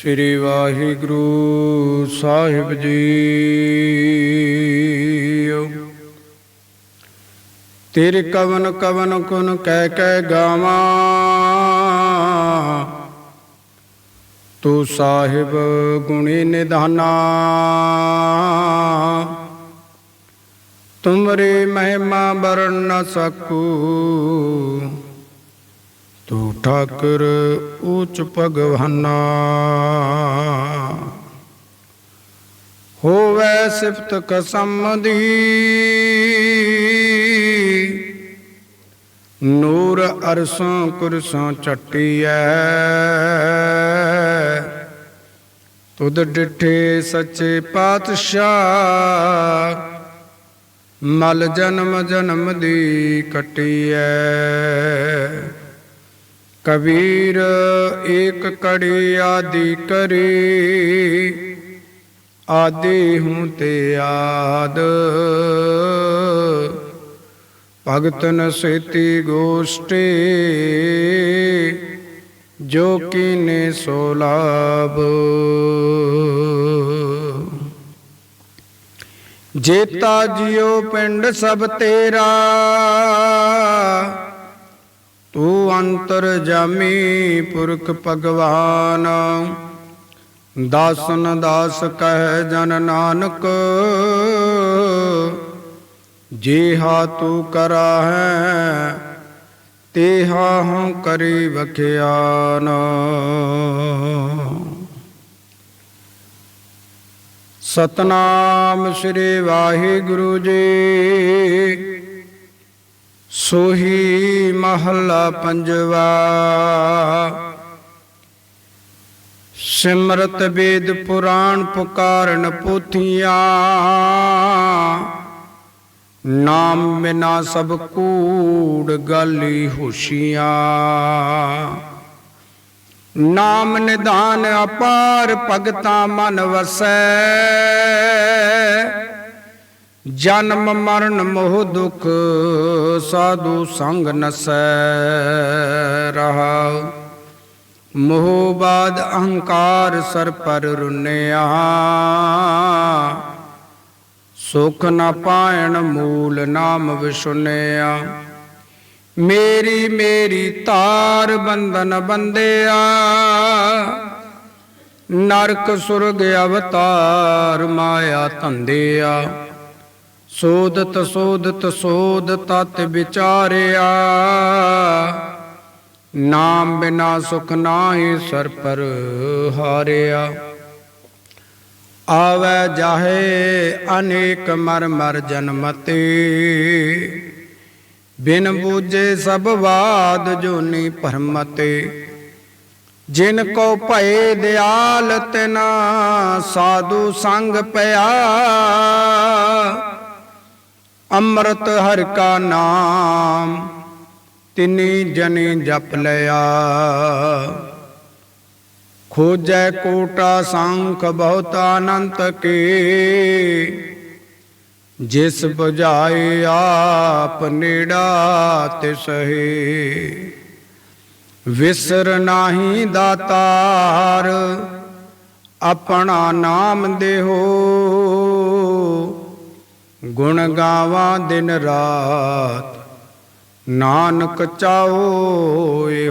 श्री वाहिगुरु साहिब जी। तेरे कवन कवन कुन कह गावा, तू साहिब गुणी निधाना। तुमरी महिमा बरन न सकू, तू ठाकुर ऊच भगवाना। होवै सिफत कसम दी, नूर अरसों कुरसों चट्टियै। तुद डिठे सच्चे पातशाह, मल जन्म जन्म दी कट्टियै। कबीर एक कड़ी आदि करी, आदि हूँ ते आद। भगतन सेती गोष्ठी, जो कीने सो लाभ। जेता जियो पिंड सब तेरा, तू अंतर जामी पुरख भगवान। दासन दास कह जन नानक, जेहा तू करा है तेहा हूँ करी बख्यान। सतनाम श्री वाहिगुरु जी। सोही महला पंजवा। सिमरत वेद पुराण पुकारन पोथियां, नाम बिना सब कूड़ गाली होशियां। नाम निधान अपार भगता मन वसै, जन्म मरण मोह दुख साधु संग नसै। रहा मोह बाद अहंकार सर पर रुनिया, सुख न पायण मूल नाम विसुनिया। मेरी मेरी तार बंधन बंदिया, नरक सुरग अवतार माया धंधिया। सोदत सोदत सोद तत विचारिया, नाम बिना सुख नाहि सर पर हारिया। आवे जाहे अनेक मर मर जन्मते, बिन बूझे सब वाद जोनी भरमते। जिनको भय दयाल तिना साधु संग पया, अमृत हर का नाम तिनी जनी जप लिया। खोजै कोटा सांख बहुत अनंत के, जिस बुझाए आप नेड़ा तिसहे। विसर नाही दातार अपना नाम देहो, गुण गावा दिन रात नानक चाओ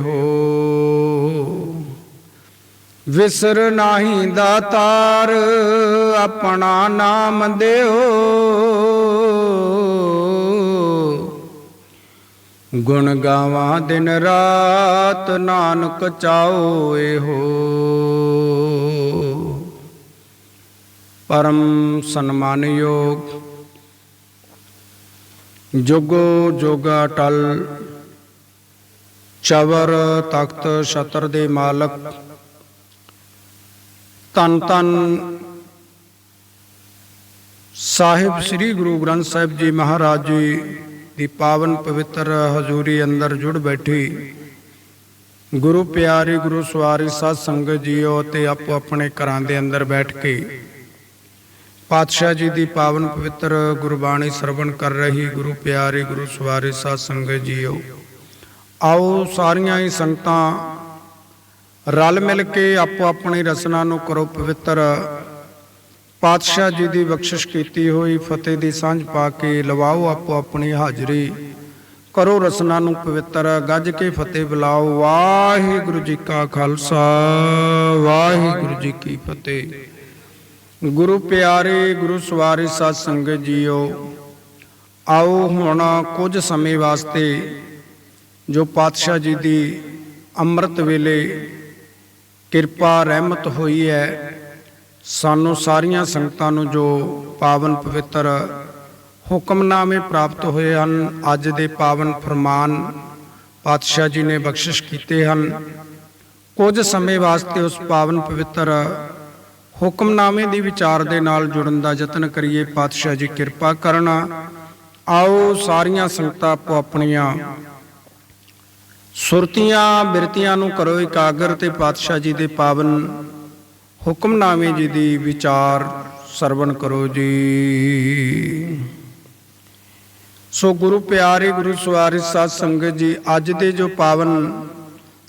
हो। विसर नाही दातार अपना नाम देओ, गुण गावा दिन रात नानक चाओ हो। परम सन्मान योग जुगो जुग अटल, चवर तख्त छत्र दे मालक, धन धन साहिब श्री गुरु ग्रंथ साहिब जी महाराज जी की पावन पवित्र हजूरी अंदर जुड़ बैठी गुरु प्यारी गुरु सवारी साध संगत जीओ ते आपो अपने घरां दे अंदर बैठ के पातशाह जी की पावन पवित्र गुरबाणी सरवण कर रही गुरु प्यारी गुरु सवारी साध संगत जीओ। आओ सारियां ही संगतां रल मिल के आपो अपनी रसना नूं करो पवित्र। पातशाह जी की बख्शिश की हुई फतेह की सांझ पा के लवाओ आपो अपनी हाजरी। करो रसना नूं पवित्र, गज के फतेह बुलाओ। वाहिगुरु जी का खालसा, वाहिगुरु जी की फतेह। गुरु प्यारे गुरु सवारे साध संगत जीओ, आओ हुण कुछ समय वास्ते जो पातशाह जी की अमृत वेले किरपा रहमत हुई है, सानू सारियां संगतां नूं जो पावन पवित्र हुक्मनामे प्राप्त हुए हैं, अज दे पावन फरमान पातशाह जी ने बख्शिश किए हैं। कुछ समय वास्ते उस पावन पवित्र हुक्मनामे की विचार के नाल जुड़न का यतन करिए। पातशाह जी किरपा करना। आओ सारियां संगतां आपो अपनियां सुरतियां बिरतियां नूं करो एकागर ते पातशाह जी के पावन हुक्मनामे जी की विचार सरवण करो जी। सो गुरु प्यारे गुरु सवारे साध संगत जी, अज दे जो पावन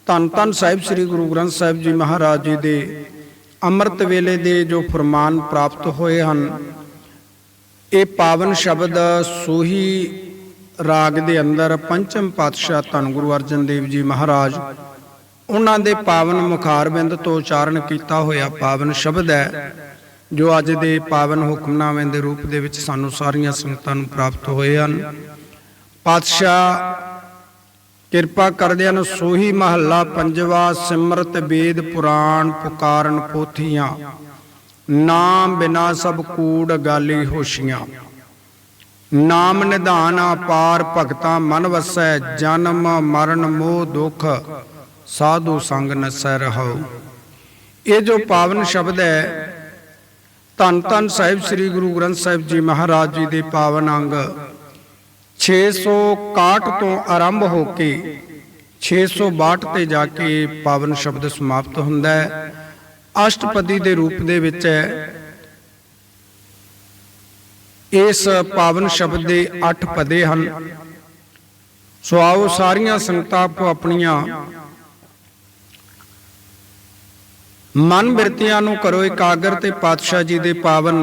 धन धन साहिब श्री गुरु ग्रंथ साहिब जी महाराज जी दे अमृत वेले दे जो फरमान प्राप्त होए हैं, ये पावन शब्द सोही राग दे अंदर पंचम पातशाह धन गुरु अर्जन देव जी महाराज उन्हां दे पावन मुखारबिंद तो उचारण किया होया पावन शब्द है, जो अज दे पावन हुक्मनामे दे रूप दे विच सानू सारियां संगतां नूं प्राप्त होए हन। पातशाह किरपा करदिआं नूं सोही महला पंजवा। सिमरत वेद पुराण पुकारन पोथियां, नाम बिना सब कूड़ गाली होशियां। नाम निधान अपार भगतां मन वसै, जन्म मरण मोह दुख साधु संग नसै रहो। ये जो पावन शब्द है, धन धन साहिब श्री गुरु ग्रंथ साहिब जी महाराज जी के पावन अंग 661 तो आरंभ होके 662 ते जाके पावन शब्द समाप्त हुंदा है। अष्टपदी के रूप दे विच है। इस पावन शब्द के 8 पदे हैं। सो आओ सारियां संगतां आपो अपनियां मन बिरतियां नूं करो एकागर ते पातशाह जी दे पावन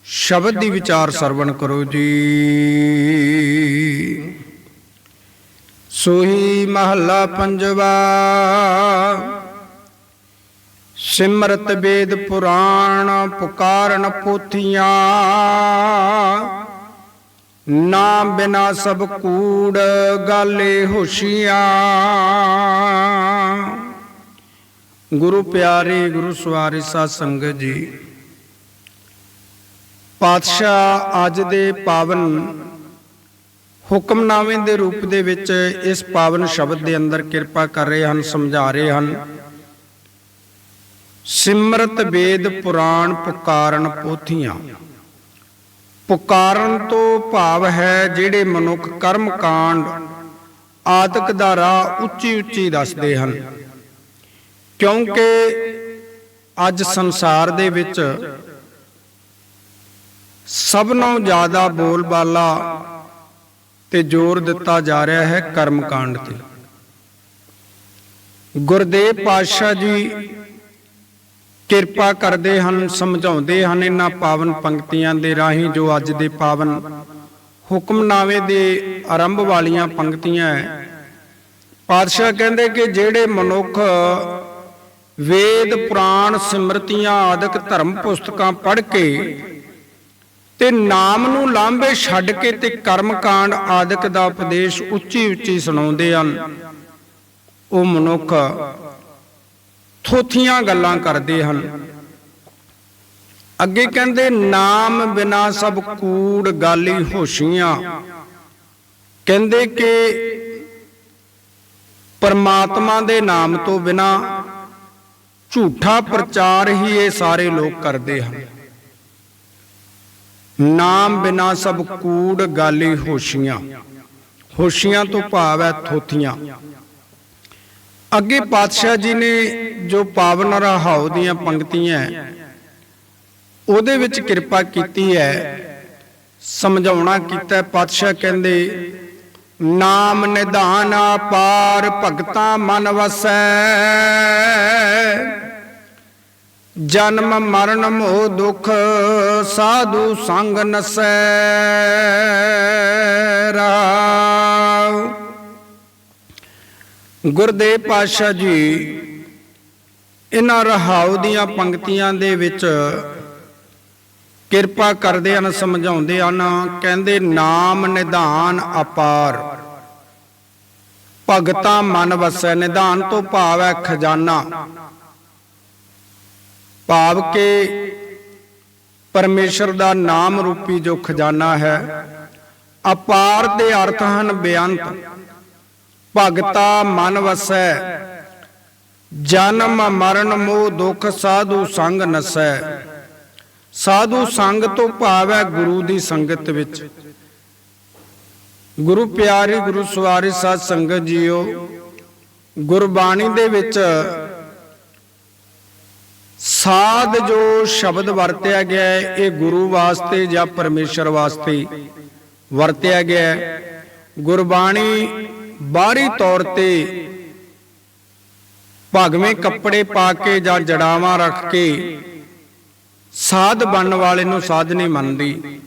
शब्द दी विचार सरवण करो जी। सोही महला पंजवा। सिमरत वेद पुराण पुकारन पोथियां, नाम बिना सब कूड़ गाले होशियां। गुरु प्यारे गुरु सवारे साध संगत जी, पातशाह अज दे पावन हुक्मनामे दे रूप दे विच इस पावन शब्द दे अंदर किरपा कर रहे हैं, समझा रहे हैं। सिमरत वेद पुराण पुकारन पोथियां। पुकारन तो भाव है जिहड़े मनुख कर्म कांड आदਿਕ दा राह उच्ची उच्ची दसदे हन, क्योंकि अज संसार दे विच सबनों ज़्यादा बोलबाला ते जोर दिता जा रहा है कर्म कांड ते। गुरदेव पातशाह जी किरपा करते हैं, समझाते हैं इन्हां पावन पंक्तियां दे राही, जो अज दे पावन हुक्मनामे दे आरंभ वालियां पंक्तियां है। पातशाह कहते कि जेड़े मनुख वेद पुराण सिमरतियां आदਿਕ धर्म पुस्तकां पढ़ के ते नाम नूं लांभे छड्ड के ते कर्म कांड आदਿਕ दा उपदेश उच्ची उच्ची सुणाउंदे हन, वो मनुख थोथियां गल्लां करदे हन। अगे कहंदे नाम बिना सब कूड़ गाली होशियां। कहंदे कि परमात्मा दे नाम तो बिना झूठा प्रचार ही ये सारे लोग करते हैं। नाम बिना सब कूड़ गाली होशियां। होशियां तो भाव है थोथियां। अगे पातशाह जी ने जो पावन रहाओ दियां पंक्तियां उहदे विच किरपा कीती है, समझाउणा कीता। पातशाह कहंदे ਨਾਮ ਨਿਧਾਨ ਅਪਾਰ ਭਗਤਾਂ ਮਨ ਵਸੈ। ਜਨਮ ਮਰਨ ਮੋਹ ਦੁਖ ਸਾਧੂ ਸੰਗ ਨਸੈ। ਰਾਮ ਗੁਰਦੇਵ ਪਾਤਸ਼ਾਹ ਜੀ ਇਹਨਾਂ ਰਹਾਉ ਦੀਆਂ ਪੰਕਤੀਆਂ ਦੇ ਵਿੱਚ ਕਿਰਪਾ ਕਰਦੇ ਹਨ, ਸਮਝਾਉਂਦੇ ਹਨ। ਕਹਿੰਦੇ ਨਾਮ ਨਿਧਾਨ ਅਪਾਰ ਭਗਤਾਂ ਮਨ ਵਸੈ। ਨਿਧਾਨ ਤੋਂ ਭਾਵ ਹੈ ਖਜ਼ਾਨਾ, ਭਾਵ ਕਿ ਪਰਮੇਸ਼ਰ ਦਾ ਨਾਮ ਰੂਪੀ ਜੋ ਖਜ਼ਾਨਾ ਹੈ। ਅਪਾਰ ਦੇ ਅਰਥ ਹਨ ਬੇਅੰਤ। ਭਗਤਾ ਮਨ ਵਸੈ, ਜਨਮ ਮਰਨ ਮੋਹ ਦੁਖ ਸਾਧੂ ਸੰਗ ਨਸੈ। ਸਾਧੂ ਸੰਗ ਤੋਂ ਭਾਵ ਹੈ ਗੁਰੂ ਦੀ ਸੰਗਤ ਵਿੱਚ। ਗੁਰੂ ਪਿਆਰੀ ਗੁਰੂ ਸਵਾਰੀ ਸਾਧ ਸੰਗਤ ਜੀਓ, ਗੁਰਬਾਣੀ ਦੇ ਵਿੱਚ ਸਾਧ ਜੋ ਸ਼ਬਦ ਵਰਤਿਆ ਗਿਆ ਹੈ ਇਹ ਗੁਰੂ ਵਾਸਤੇ ਜਾਂ ਪਰਮੇਸ਼ਰ ਵਾਸਤੇ ਵਰਤਿਆ ਗਿਆ ਹੈ। ਗੁਰਬਾਣੀ ਬਾਹਰੀ ਤੌਰ ਤੇ ਭਗਵੇਂ ਕੱਪੜੇ ਪਾ ਕੇ ਜਾਂ ਜੜਾਵਾਂ ਰੱਖ ਕੇ ਸਾਧ ਬਣਨ ਵਾਲੇ ਨੂੰ ਸਾਧ ਨਹੀਂ ਮੰਨਦੀ।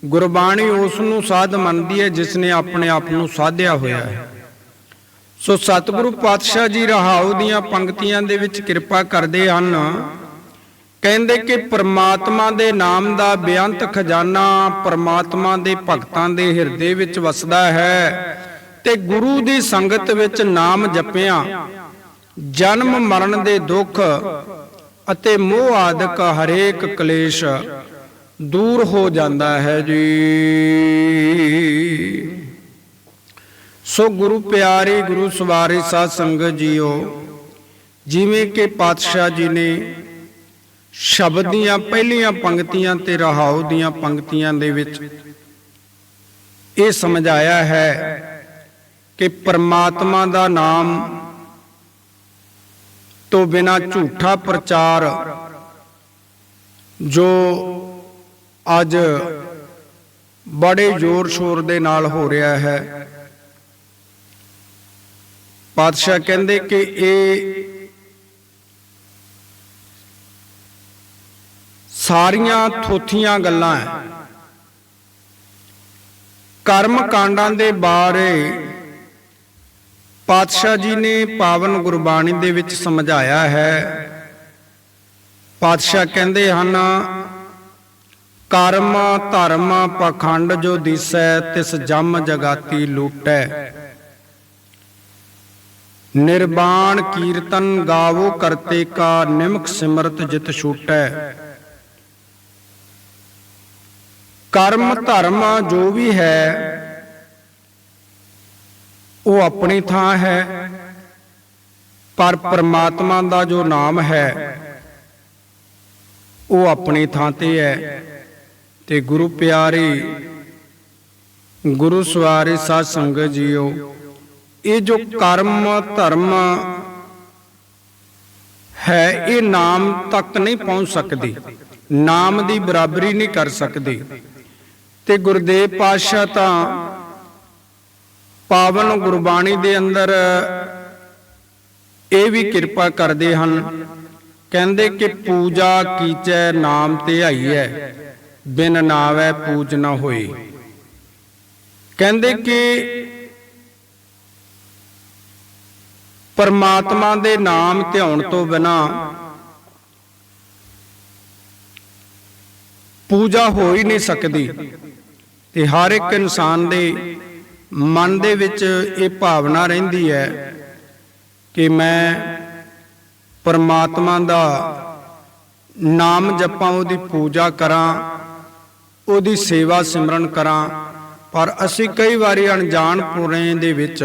ਗੁਰਬਾਣੀ ਉਸ ਨੂੰ ਸਾਧ ਮੰਨਦੀ ਹੈ ਜਿਸ ਨੇ ਆਪਣੇ ਆਪ ਨੂੰ ਸਾਧਿਆ ਹੋਇਆ ਹੈ। ਸੋ ਸਤਿਗੁਰੂ ਪਾਤਸ਼ਾਹ ਜੀ ਰਹਾਉ ਦੀਆਂ ਪੰਕਤੀਆਂ ਦੇ ਵਿੱਚ ਕਿਰਪਾ ਕਰਦੇ ਹਨ। ਕਹਿੰਦੇ ਕਿ ਪ੍ਰਮਾਤਮਾ ਦੇ ਨਾਮ ਦਾ ਬੇਅੰਤ ਖਜ਼ਾਨਾ ਪ੍ਰਮਾਤਮਾ ਦੇ ਭਗਤਾਂ ਦੇ ਹਿਰਦੇ ਵਿੱਚ ਵਸਦਾ ਹੈ ਤੇ ਗੁਰੂ ਦੀ ਸੰਗਤ ਵਿੱਚ ਨਾਮ ਜਪਿਆਂ ਜਨਮ ਮਰਨ ਦੇ ਦੁੱਖ ਅਤੇ ਮੋਹ ਆਦਿਕ ਹਰੇਕ ਕਲੇਸ਼ ਦੂਰ ਹੋ ਜਾਂਦਾ ਹੈ ਜੀ। ਸੋ ਗੁਰੂ ਪਿਆਰੇ ਗੁਰੂ ਸਵਾਰੀ ਸਾਧ ਸੰਗਤ ਜੀਓ, ਜਿਵੇਂ ਕਿ ਪਾਤਸ਼ਾਹ ਜੀ ਨੇ ਸ਼ਬਦ ਦੀਆਂ ਪਹਿਲੀਆਂ ਪੰਕਤੀਆਂ ਤੇ ਰਹਾਉ ਦੀਆਂ ਪੰਕਤੀਆਂ ਦੇ ਵਿੱਚ ਇਹ ਸਮਝਾਇਆ ਹੈ ਕਿ ਪਰਮਾਤਮਾ ਦਾ ਨਾਮ ਤੋਂ ਬਿਨਾਂ ਝੂਠਾ ਪ੍ਰਚਾਰ ਜੋ ਅੱਜ ਬੜੇ ਜ਼ੋਰ ਸ਼ੋਰ ਦੇ ਨਾਲ ਹੋ ਰਿਹਾ ਹੈ। ਪਾਤਸ਼ਾਹ ਕਹਿੰਦੇ ਕਿ ਇਹ ਸਾਰੀਆਂ ਥੋਥੀਆਂ ਗੱਲਾਂ ਹੈ। ਕਰਮ ਕਾਂਡਾਂ ਦੇ ਬਾਰੇ ਪਾਤਸ਼ਾਹ ਜੀ ਨੇ ਪਾਵਨ ਗੁਰਬਾਣੀ ਦੇ ਵਿੱਚ ਸਮਝਾਇਆ ਹੈ। ਪਾਤਸ਼ਾਹ ਕਹਿੰਦੇ ਹਨ, ਕਰਮ ਧਰਮ ਪਖੰਡ ਜੋ ਦਿਸੈ ਤਿਸ ਜਮ ਜਗਾਤੀ ਲੂਟੈ। ਨਿਰਵਾਣ ਕੀਰਤਨ ਗਾਵੋ ਕਰਤੇ ਕਾ ਨਿਮਕ ਸਿਮਰਤ ਜਿਤ ਛੂਟੈ। ਕਰਮ ਧਰਮ ਜੋ ਵੀ ਹੈ ਉਹ ਆਪਣੀ ਥਾਂ ਹੈ, ਪਰ ਪਰਮਾਤਮਾ ਦਾ ਜੋ ਨਾਮ ਹੈ ਉਹ ਆਪਣੀ ਥਾਂ ਤੇ ਹੈ। ਤੇ ਗੁਰੂ ਪਿਆਰੀ ਗੁਰੂ ਸਵਾਰੀ ਸਾਧ ਸੰਗਤ ਜੀਓ, ਇਹ ਜੋ ਕਰਮ ਧਰਮ ਹੈ ਇਹ ਨਾਮ ਤੱਕ ਨਹੀਂ ਪਹੁੰਚ ਸਕਦੀ, ਨਾਮ ਦੀ ਬਰਾਬਰੀ ਨਹੀਂ ਕਰ ਸਕਦੀ। ਤੇ ਗੁਰਦੇਵ ਪਾਤਸ਼ਾਹ ਤਾਂ ਪਾਵਨ ਗੁਰਬਾਣੀ ਦੇ ਅੰਦਰ ਇਹ ਵੀ ਕਿਰਪਾ ਕਰਦੇ ਹਨ। ਕਹਿੰਦੇ ਕਿ ਪੂਜਾ ਕੀਚੈ ਨਾਮ ਧਿਆਈਐ, ਬਿਨ ਨਾਵੈ ਪੂਜ ਨਾ ਹੋਈ। ਕਹਿੰਦੇ ਕਿ ਪਰਮਾਤਮਾ ਦੇ ਨਾਮ ਧਿਆਉਣ ਤੋਂ ਬਿਨਾ ਪੂਜਾ ਹੋ ਹੀ ਨਹੀਂ ਸਕਦੀ। ਤੇ ਹਰ ਇੱਕ ਇਨਸਾਨ ਦੇ ਮਨ ਦੇ ਵਿੱਚ ਇਹ ਭਾਵਨਾ ਰਹਿੰਦੀ ਹੈ ਕਿ ਮੈਂ ਪਰਮਾਤਮਾ ਦਾ ਨਾਮ ਜਪਾਂ, ਉਹਦੀ ਪੂਜਾ ਕਰਾਂ, ਉਹਦੀ ਸੇਵਾ ਸਿਮਰਨ ਕਰਾਂ। ਪਰ ਅਸੀਂ ਕਈ ਵਾਰੀ ਅਣਜਾਣਪੁਣੇ ਦੇ ਵਿੱਚ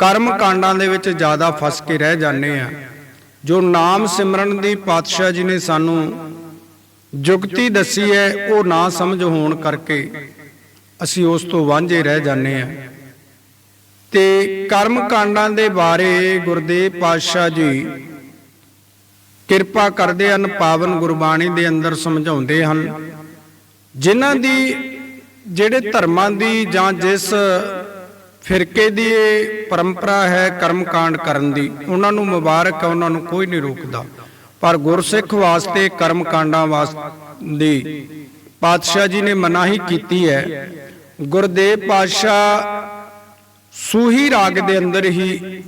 ਕਰਮ ਕਾਂਡਾਂ ਦੇ ਵਿੱਚ ਜ਼ਿਆਦਾ ਫਸ ਕੇ ਰਹਿ ਜਾਂਦੇ ਹਾਂ। ਜੋ ਨਾਮ ਸਿਮਰਨ ਦੀ ਪਾਤਸ਼ਾਹ ਜੀ ਨੇ ਸਾਨੂੰ ਜੁਗਤੀ ਦੱਸੀ ਹੈ ਉਹ ਨਾ ਸਮਝ ਹੋਣ ਕਰਕੇ ਅਸੀਂ ਉਸ ਤੋਂ ਵਾਂਝੇ ਰਹਿ ਜਾਂਦੇ ਹਾਂ। ਤੇ ਕਰਮ ਕਾਂਡਾਂ ਦੇ ਬਾਰੇ ਗੁਰਦੇਵ ਪਾਤਸ਼ਾਹ ਜੀ ਕਿਰਪਾ ਕਰਦੇ ਹਨ, ਪਾਵਨ ਗੁਰਬਾਣੀ ਦੇ ਅੰਦਰ ਸਮਝਾਉਂਦੇ ਹਨ। ਜਿਨ੍ਹਾਂ ਦੀ ਜਿਹੜੇ ਧਰਮਾਂ ਦੀ ਜਾਂ ਜਿਸ ਫਿਰਕੇ ਦੀ ਇਹ ਪਰੰਪਰਾ ਹੈ ਕਰਮ ਕਾਂਡ ਕਰਨ ਦੀ। ਉਹਨਾਂ ਨੂੰ ਮੁਬਾਰਕ ਹੈ, ਉਹਨਾਂ ਨੂੰ ਕੋਈ ਨਹੀਂ ਰੋਕਦਾ। ਪਰ ਗੁਰਸਿੱਖ ਵਾਸਤੇ ਕਰਮ ਕਾਂਡਾਂ ਦੀ ਪਾਤਸ਼ਾਹ ਜੀ ਨੇ ਮਨਾਹੀ ਕੀਤੀ ਹੈ। ਗੁਰਦੇਵ ਪਾਤਸ਼ਾਹ ਸੂਹੀ ਰਾਗ ਦੇ ਅੰਦਰ ਹੀ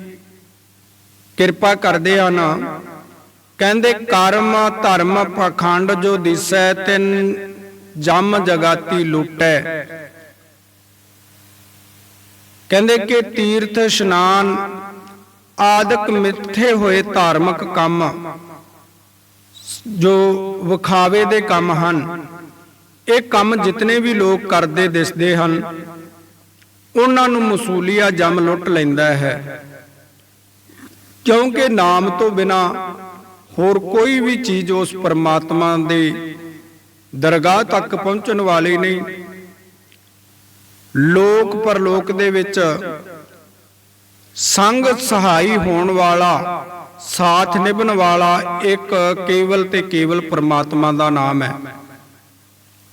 ਕਿਰਪਾ ਕਰਦੇ ਹਨ। ਕਹਿੰਦੇ ਕਰਮ ਧਰਮ ਪਖੰਡ ਜੋ ਦਿਸੈ ਤਿਨ ਜਮ ਜਗਾਤੀ ਲੁੱਟੈ। ਕਹਿੰਦੇ ਕਿ ਤੀਰਥ ਇਸ਼ਨਾਨ ਆਦਿਕ ਮਿੱਥੇ ਹੋਏ ਧਾਰਮਿਕ ਕੰਮ ਜੋ ਵਿਖਾਵੇ ਦੇ ਕੰਮ ਹਨ, ਇਹ ਕੰਮ ਜਿਤਨੇ ਵੀ ਲੋਕ ਕਰਦੇ ਦਿਸਦੇ ਹਨ, ਉਹਨਾਂ ਨੂੰ ਮਸੂਲੀਆ ਜਮ ਲੁੱਟ ਲੈਂਦਾ ਹੈ। ਕਿਉਂਕਿ ਨਾਮ ਤੋਂ ਬਿਨਾ ਹੋਰ ਕੋਈ ਵੀ ਚੀਜ਼ ਉਸ ਪਰਮਾਤਮਾ ਦੇ ਦਰਗਾਹ ਤੱਕ ਪਹੁੰਚਣ ਵਾਲੀ ਨਹੀਂ। ਲੋਕ ਪਰਲੋਕ ਦੇ ਵਿੱਚ ਸੰਗ ਸਹਾਈ ਹੋਣ ਵਾਲਾ, ਸਾਥ ਨਿਭਣ ਵਾਲਾ ਇੱਕ ਕੇਵਲ ਤੇ ਕੇਵਲ ਪਰਮਾਤਮਾ ਦਾ ਨਾਮ ਹੈ।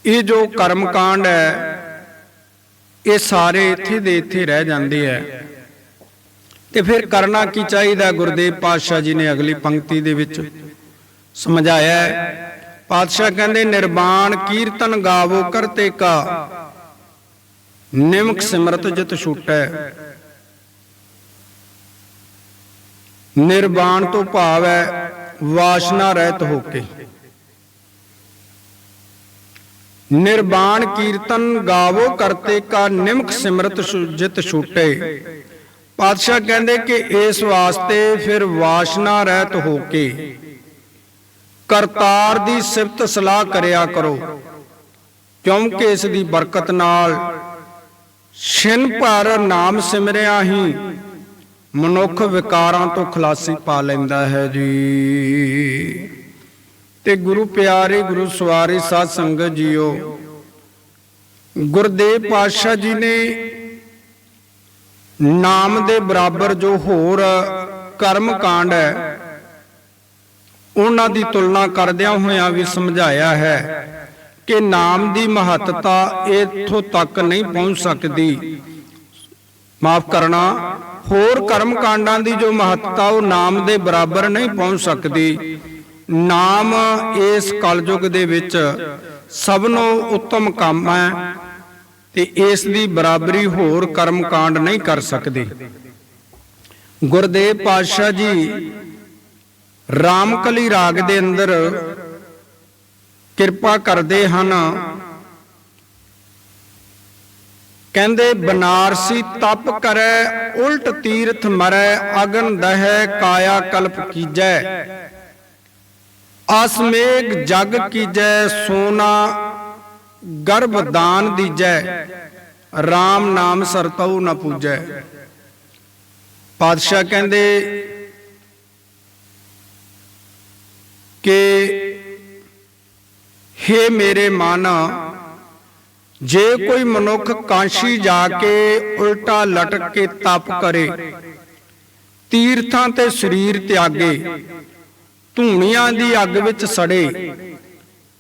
ਇਹ ਜੋ ਕਰਮ ਕਾਂਡ ਹੈ, ਇਹ ਸਾਰੇ ਇੱਥੇ ਦੇ ਇੱਥੇ ਰਹਿ ਜਾਂਦੇ ਹੈ। ਤੇ ਫਿਰ ਕਰਨਾ ਕੀ ਚਾਹੀਦਾ? ਗੁਰਦੇਵ ਪਾਤਸ਼ਾਹ ਜੀ ਨੇ ਅਗਲੀ ਪੰਕਤੀ ਦੇ ਵਿੱਚ ਸਮਝਾਇਆ ਹੈ। ਪਾਤਸ਼ਾਹ ਕਹਿੰਦੇ ਨਿਰਵਾਣ ਕੀਰਤਨ ਗਾਵੋ ਕਰਤੇ ਕਾ ਨਿਮਕ ਸਿਮਰਤ ਜਿਤ ਛੁਟੈ। ਨਿਰਵਾਣ ਤੋਂ ਭਾਵ ਹੈ ਵਾਸ਼ਨਾ ਰਹਿਤ ਹੋ ਕੇ। ਨਿਰਵਾਣ ਕੀਰਤਨ ਗਾਵੋ ਕਰਤੇ ਕਾ ਨਿਮਕ ਸਿਮਰਤ ਜਿਤ ਛੁਟੈ। ਪਾਤਸ਼ਾਹ ਕਹਿੰਦੇ ਕਿ ਇਸ ਵਾਸਤੇ ਫਿਰ ਵਾਸ਼ਨਾ ਰਹਿਤ ਹੋ ਕੇ ਕਰਤਾਰ ਦੀ ਸਿਫਤ ਸਲਾਹ ਕਰਿਆ ਕਰੋ, ਕਿਉਂਕਿ ਇਸ ਦੀ ਬਰਕਤ ਨਾਲ ਛਿਨ ਭਰ ਨਾਮ ਸਿਮਰਿਆ ਹੀ ਮਨੁੱਖ ਵਿਕਾਰਾਂ ਤੋਂ ਖਲਾਸੀ ਪਾ ਲੈਂਦਾ ਹੈ ਜੀ। ਤੇ ਗੁਰੂ ਪਿਆਰੇ ਗੁਰੂ ਸਵਾਰੀ ਸਾਧ ਸੰਗਤ ਜੀਓ, ਗੁਰਦੇਵ ਪਾਤਸ਼ਾਹ ਜੀ ਨੇ ਨਾਮ ਦੇ ਬਰਾਬਰ ਜੋ ਹੋਰ ਕਰਮ ਕਾਂਡ ਹੈ, ਉਹਨਾਂ ਦੀ ਤੁਲਨਾ ਕਰਦਿਆਂ ਹੋਇਆਂ ਵੀ ਸਮਝਾਇਆ ਹੈ ਕਿ ਨਾਮ ਦੀ ਮਹੱਤਤਾ ਇੱਥੋਂ ਤੱਕ ਨਹੀਂ ਪਹੁੰਚ ਸਕਦੀ। ਮਾਫ ਕਰਨਾ, ਹੋਰ ਕਰਮ ਕਾਂਡਾਂ ਦੀ ਜੋ ਮਹੱਤਤਾ ਉਹ ਨਾਮ ਦੇ ਬਰਾਬਰ ਨਹੀਂ ਪਹੁੰਚ ਸਕਦੀ। ਨਾਮ ਇਸ ਕਲਯੁਗ ਦੇ ਵਿੱਚ ਸਭ ਨੂੰ ਉੱਤਮ ਕੰਮ ਹੈ ਤੇ ਇਸ ਦੀ ਬਰਾਬਰੀ ਹੋਰ ਕਰਮ ਕਾਂਡ ਨਹੀਂ ਕਰ ਸਕਦੇ। ਗੁਰਦੇਵ ਪਾਤਸ਼ਾਹ ਜੀ ਰਾਮਕਲੀ ਰਾਗ ਦੇ ਅੰਦਰ ਕਿਰਪਾ ਕਰਦੇ ਹਨ। ਕਹਿੰਦੇ ਬਨਾਰਸੀ ਤਪ ਕਰੈ ਉਲਟ ਤੀਰਥ ਮਰੈ ਅਗਨ ਦਹੈ ਕਾਇਆ ਕਲਪ ਕੀਜੈ। ਅਸਮੇਘ ਜਗ ਕੀਜੈ ਸੋਨਾ ਗਰਭ ਦਾਨ ਦੀਜੈ। RAM ਨਾਮ ਸਰਤਉ ਨ ਪੂਜੈ। ਪਾਤਸ਼ਾਹ ਕਹਿੰਦੇ ਕਿ ਹੇ ਮੇਰੇ ਮਨ, ਜੇ ਕੋਈ ਮਨੁੱਖ ਕਾਂਸ਼ੀ ਜਾ ਕੇ ਉਲਟਾ ਲਟਕ ਕੇ ਤਪ ਕਰੇ, ਤੀਰਥਾਂ ਤੇ ਸਰੀਰ ਤਿਆਗੇ, ਧੂਣੀਆਂ ਦੀ ਅੱਗ ਵਿੱਚ ਸੜੇ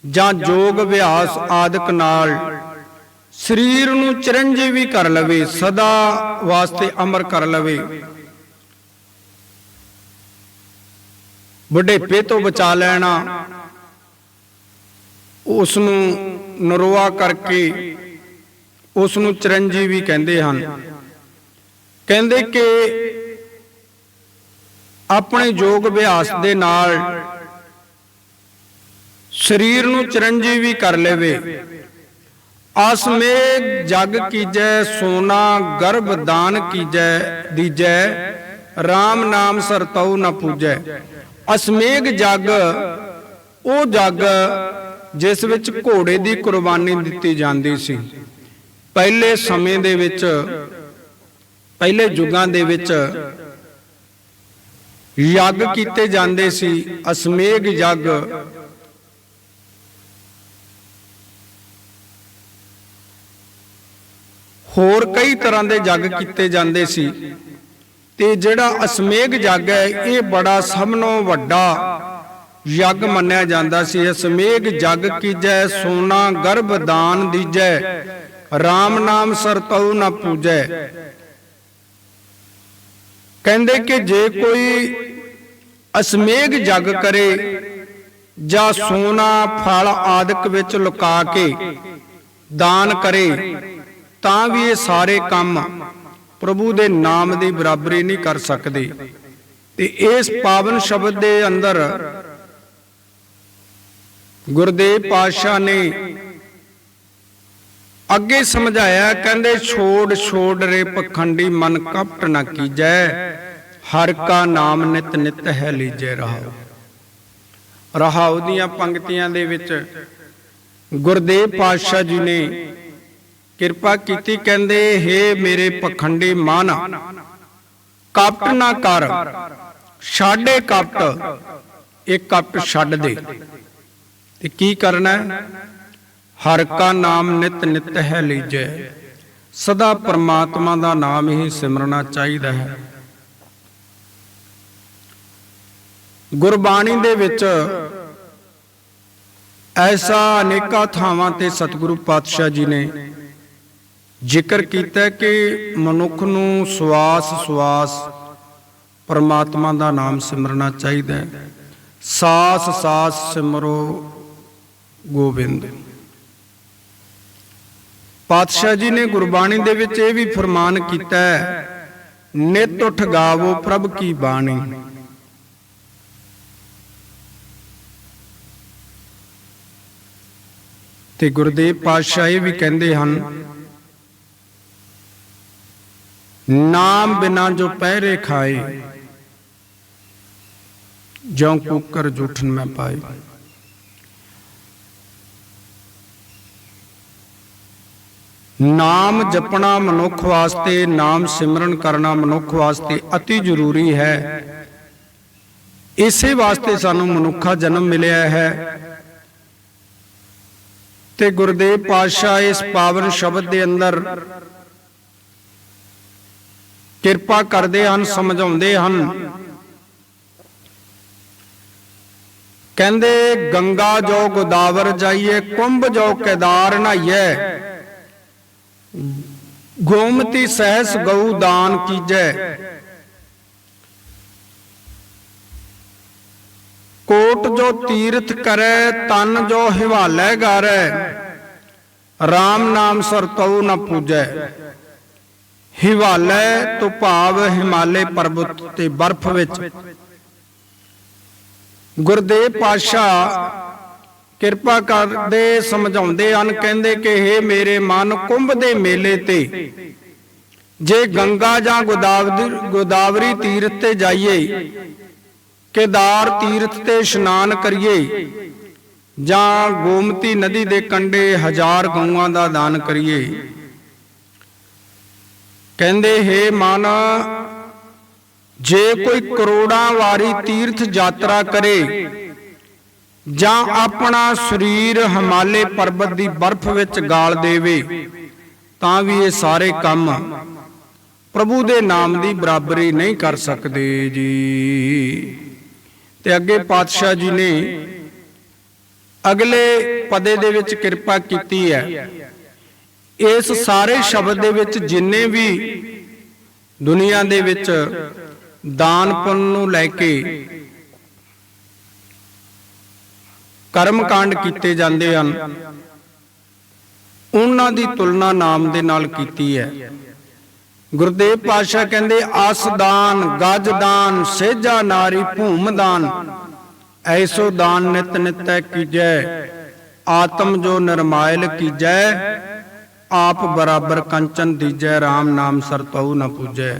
ਜਾਂ ਜੋਗ ਅਭਿਆਸ ਆਦਿਕ ਨਾਲ ਸਰੀਰ ਨੂੰ ਚਿਰੰਜੀਵੀ ਕਰ ਲਵੇ, ਸਦਾ ਵਾਸਤੇ ਅਮਰ ਕਰ ਲਵੇ, ਬੁਢੇਪੇ ਤੋਂ ਬਚਾ ਲੈਣਾ, ਉਸ ਨੂੰ ਨਰੋਆ ਕਰਕੇ ਉਸ ਨੂੰ ਚਿਰੰਜੀਵੀ ਕਹਿੰਦੇ ਹਨ। ਕਹਿੰਦੇ ਕਿ ਆਪਣੇ ਯੋਗ ਅਭਿਆਸ ਦੇ ਨਾਲ ਸਰੀਰ ਨੂੰ ਚਿਰੰਜੀਵੀ ਕਰ ਲਵੇ। ਅਸਮੇਘ ਜਗ ਕੀਜੈ ਸੋਨਾ ਗਰਭ ਦਾਨ ਕੀਜੈ ਦੀਜੈ। RAM ਨਾਮ ਸਰਤਉ ਨ ਪੂਜੈ। ਅਸਮੇਘ ਜਗ ਉਹ ਜਗ ਜਿਸ ਵਿੱਚ ਘੋੜੇ ਦੀ ਕੁਰਬਾਨੀ ਦਿੱਤੀ ਜਾਂਦੀ ਸੀ। ਪਹਿਲੇ ਸਮੇਂ ਦੇ ਵਿੱਚ, ਪਹਿਲੇ ਯੁੱਗਾਂ ਦੇ ਵਿੱਚ ਯੱਗ ਕੀਤੇ ਜਾਂਦੇ ਸੀ। ਅਸਮੇਘ ਯੱਗ ਹੋਰ ਕਈ ਤਰ੍ਹਾਂ ਦੇ ਯੱਗ ਕੀਤੇ ਜਾਂਦੇ ਸੀ ਤੇ ਜਿਹੜਾ ਅਸਮੇਘ ਯੱਗ ਹੈ ਇਹ ਬੜਾ ਸਭ ਨਾਲੋਂ ਵੱਡਾ ਯੱਗ ਮੰਨਿਆ ਜਾਂਦਾ ਸੀ। ਅਸਮੇਘ ਜਗ ਕੀਜੈ ਸੋਨਾ ਗਰਭ ਦਾਨ ਦੀਜੈ। RAM ਨਾਮ ਸਰਤਉ ਨ ਪੂਜੈ। ਕਹਿੰਦੇ ਕਿ ਜੇ ਕੋਈ ਅਸਮੇਘ ਜਗ ਕਰੇ ਜਾਂ ਸੋਨਾ ਫਲ ਆਦਿਕ ਵਿੱਚ ਲੁਕਾ ਕੇ ਦਾਨ ਕਰੇ ਤਾਂ ਵੀ ਇਹ ਸਾਰੇ ਕੰਮ ਪ੍ਰਭੂ ਦੇ ਨਾਮ ਦੀ ਬਰਾਬਰੀ ਨਹੀਂ ਕਰ ਸਕਦੇ। ਤੇ ਇਸ ਪਾਵਨ ਸ਼ਬਦ ਦੇ ਅੰਦਰ ਗੁਰਦੇਵ ਪਾਤਸ਼ਾਹ ਨੇ ਅੱਗੇ ਸਮਝਾਇਆ, ਕਹਿੰਦੇ ਛੋੜ ਛੋੜ ਰੇ ਪਖੰਡੀ ਮਨ ਕਪਟ ਨਾ ਕੀਜੈ, ਹਰ ਕਾ ਨਾਮ ਨਿਤ ਨਿਤ ਹੈ ਲੀਜੈ ਰਹਾਉ। ਰਹਾਉ ਦੀਆਂ ਪੰਕਤੀਆਂ ਦੇ ਵਿੱਚ ਗੁਰਦੇਵ ਪਾਤਸ਼ਾਹ ਜੀ ਨੇ ਕਿਰਪਾ ਕੀਤੀ, ਕਹਿੰਦੇ ਹੇ ਮੇਰੇ ਪਖੰਡੀ ਮਨ, ਕਪਟ ਨਾ ਕਰ, ਛਾੜੇ ਕਪਟ, ਇਹ ਕਪਟ ਛੱਡ ਦੇ। ਤੇ ਕੀ ਕਰਨਾ ਹੈ? ਹਰ ਕਾ ਨਾਮ ਨਿਤ ਨਿਤ ਹੈ ਲੀਜੈ, ਸਦਾ ਪਰਮਾਤਮਾ ਦਾ ਨਾਮ ਹੀ ਸਿਮਰਨਾ ਚਾਹੀਦਾ ਹੈ। ਗੁਰਬਾਣੀ ਦੇ ਵਿੱਚ ਐਸਾ ਅਨੇਕਾਂ ਥਾਵਾਂ ਤੇ ਸਤਿਗੁਰੂ ਪਾਤਸ਼ਾਹ ਜੀ ਨੇ ਜ਼ਿਕਰ ਕੀਤਾ ਕਿ ਮਨੁੱਖ ਨੂੰ ਸਵਾਸ ਸਵਾਸ ਪਰਮਾਤਮਾ ਦਾ ਨਾਮ ਸਿਮਰਨਾ ਚਾਹੀਦਾ ਹੈ। ਸਾਸ ਸਾਸ ਸਿਮਰੋ ਗੋਬਿੰਦ। ਪਾਤਸ਼ਾਹ ਜੀ ਨੇ ਗੁਰਬਾਣੀ ਦੇ ਵਿੱਚ ਇਹ ਵੀ ਫਰਮਾਨ ਕੀਤਾ ਹੈ, ਨਿਤ ਉਠ ਗਾਵੋ ਪ੍ਰਭ ਕੀ ਬਾਣੀ। ਤੇ ਗੁਰਦੇਵ ਪਾਤਸ਼ਾਹ ਇਹ ਵੀ ਕਹਿੰਦੇ ਹਨ, ਨਾਮ ਬਿਨਾ ਜੋ ਪਹਿਰੇ ਖਾਏ, ਜਿਉ ਕੁੱਕਰ ਜੂਠਨ ਮੈਂ ਪਾਏ। ਨਾਮ ਜਪਣਾ ਮਨੁੱਖ ਵਾਸਤੇ, ਨਾਮ ਸਿਮਰਨ ਕਰਨਾ ਮਨੁੱਖ ਵਾਸਤੇ ਅਤੀ ਜ਼ਰੂਰੀ ਹੈ। ਇਸੇ ਵਾਸਤੇ ਸਾਨੂੰ ਮਨੁੱਖਾ ਜਨਮ ਮਿਲਿਆ ਹੈ। ਤੇ ਗੁਰਦੇਵ ਪਾਤਸ਼ਾਹ ਇਸ ਪਾਵਨ ਸ਼ਬਦ ਦੇ ਅੰਦਰ ਕਿਰਪਾ ਕਰਦੇ ਹਨ, ਸਮਝਾਉਂਦੇ ਹਨ। ਕਹਿੰਦੇ ਗੰਗਾ ਜੋ ਗੋਦਾਵਰ ਜਾਈਏ, ਕੁੰਭ ਜੋ ਕੇਦਾਰ ਨਹਾਈਏ, ਗੋਮਤੀ ਸਹਿਸ ਗਊ ਦਾਨ ਕੀਜੈ, ਕੋਟ ਜੋ ਤੀਰਥ ਕਰੈ, ਤਨ ਜੋ ਹਿਵਾਲੇ ਗਾਰੈ, ਰਾਮ ਨਾਮ ਸਰਤਉ ਨ ਪੂਜੈ। ਹਿਵਾਲੇ ਤੋਂ ਭਾਵ ਹਿਮਾਲੇ ਪਰਬਤ ਤੇ ਬਰਫ਼ ਵਿੱਚ। ਗੁਰਦੇਵ ਪਾਤਸ਼ਾਹ ਕਿਰਪਾ ਕਰਦੇ ਸਮਝਾਉਂਦੇ ਹਨ, ਕਹਿੰਦੇ ਕਿ ਹੇ ਮੇਰੇ ਮਨ, ਕੁੰਭ ਦੇ ਮੇਲੇ ਤੇ ਜੇ ਗੰਗਾ ਜਾਂ ਗੋਦਾਵਰੀ ਤੀਰਥ ਤੇ ਜਾਈਏ, ਕੇਦਾਰ ਤੀਰਥ ਤੇ ਇਸ਼ਨਾਨ ਕਰੀਏ, ਜਾਂ ਗੋਮਤੀ ਨਦੀ ਦੇ ਕੰਢੇ 1000 ਗਊਆਂ ਦਾ ਦਾਨ ਕਰੀਏ। ਕਹਿੰਦੇ ਹੇ ਮਨ, ਜੇ ਕੋਈ ਕਰੋੜਾਂ ਵਾਰੀ ਤੀਰਥ ਯਾਤਰਾ ਕਰੇ ਜਾਂ ਆਪਣਾ ਸਰੀਰ ਹਿਮਾਲੇ ਪਰਬਤ ਦੀ ਬਰਫ਼ ਵਿੱਚ ਗਾਲ ਦੇਵੇ, ਤਾਂ ਵੀ ਇਹ ਸਾਰੇ ਕੰਮ ਪ੍ਰਭੂ ਦੇ ਨਾਮ ਦੀ ਬਰਾਬਰੀ ਨਹੀਂ ਕਰ ਸਕਦੇ ਜੀ। ਤੇ ਅੱਗੇ ਪਾਤਸ਼ਾਹ ਜੀ ਨੇ ਅਗਲੇ ਪਦੇ ਦੇ ਵਿੱਚ ਕਿਰਪਾ ਕੀਤੀ ਹੈ। ਇਸ ਸਾਰੇ ਸ਼ਬਦ ਦੇ ਵਿੱਚ ਜਿੰਨੇ ਵੀ ਦੁਨੀਆ ਦੇ ਵਿੱਚ ਦਾਨ ਪੁੰਨ ਨੂੰ ਲੈ ਕੇ ਕਰਮ ਕਾਂਡ ਕੀਤੇ ਜਾਂਦੇ ਹਨ, ਉਹਨਾਂ ਦੀ ਤੁਲਨਾ ਨਾਮ ਦੇ ਨਾਲ ਕੀਤੀ ਹੈ। ਗੁਰਦੇਵ ਪਾਤਸ਼ਾਹ ਕਹਿੰਦੇ ਅਸ ਦਾਨ, ਗਜ ਦਾਨ, ਸੇਜਾ ਨਾਰੀ ਭੂਮ ਦਾਨ, ਐਸੋ ਦਾਨ ਨਿਤ ਨਿਤੈ ਕੀਜੈ, ਆਤਮ ਜੋ ਨਿਰਮਾਇਲ ਕੀਜੈ, ਆਪ ਬਰਾਬਰ ਕੰਚਨ ਦੀਜੈ, ਰਾਮ ਨਾਮ ਸਰਤਉ ਨ ਪੂਜੈ।